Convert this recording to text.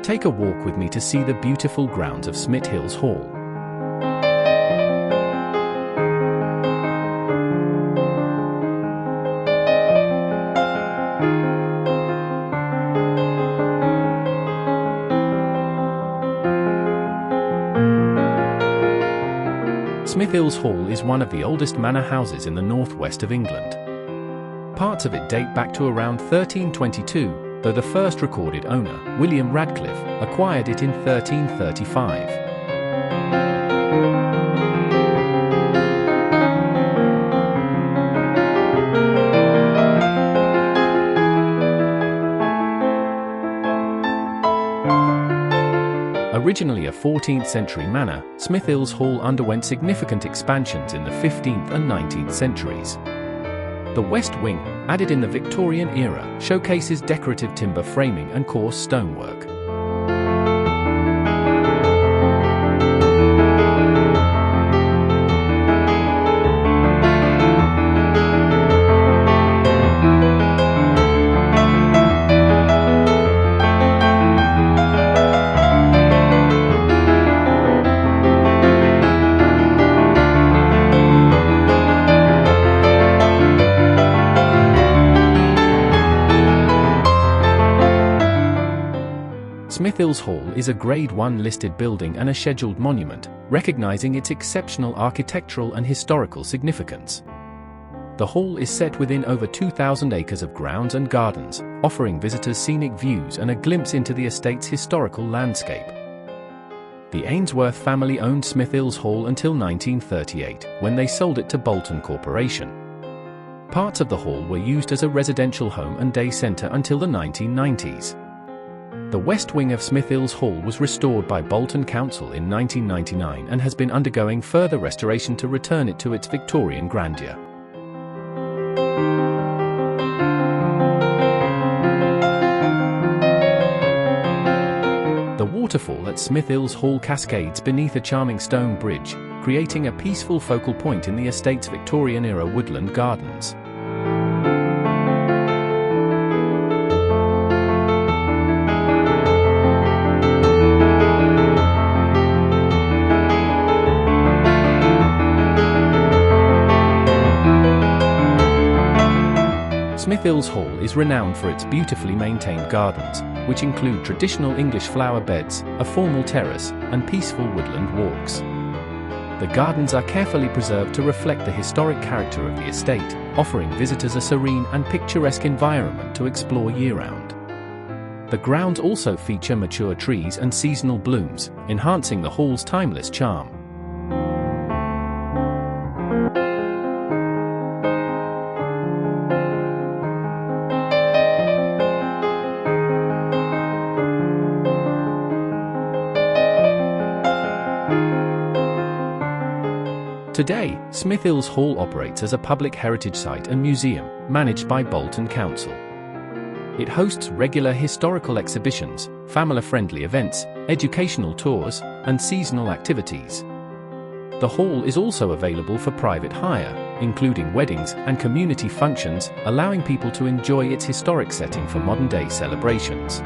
Take a walk with me to see the beautiful grounds of Smithills Hall. Smithills Hall is one of the oldest manor houses in the northwest of England. Parts of it date back to around 1322, though the first recorded owner, William Radcliffe, acquired it in 1335. Originally a 14th century manor, Smithills Hall underwent significant expansions in the 15th and 19th centuries. The west wing, added in the Victorian era, showcases decorative timber framing and coarse stonework. Smithills Hall is a Grade 1 listed building and a scheduled monument, recognizing its exceptional architectural and historical significance. The hall is set within over 2,000 acres of grounds and gardens, offering visitors scenic views and a glimpse into the estate's historical landscape. The Ainsworth family owned Smithills Hall until 1938, when they sold it to Bolton Corporation. Parts of the hall were used as a residential home and day centre until the 1990s. The west wing of Smithills Hall was restored by Bolton Council in 1999 and has been undergoing further restoration to return it to its Victorian grandeur. The waterfall at Smithills Hall cascades beneath a charming stone bridge, creating a peaceful focal point in the estate's Victorian-era woodland gardens. Smithills Hall is renowned for its beautifully maintained gardens, which include traditional English flower beds, a formal terrace, and peaceful woodland walks. The gardens are carefully preserved to reflect the historic character of the estate, offering visitors a serene and picturesque environment to explore year-round. The grounds also feature mature trees and seasonal blooms, enhancing the hall's timeless charm. Today, Smithills Hall operates as a public heritage site and museum, managed by Bolton Council. It hosts regular historical exhibitions, family-friendly events, educational tours, and seasonal activities. The hall is also available for private hire, including weddings and community functions, allowing people to enjoy its historic setting for modern-day celebrations.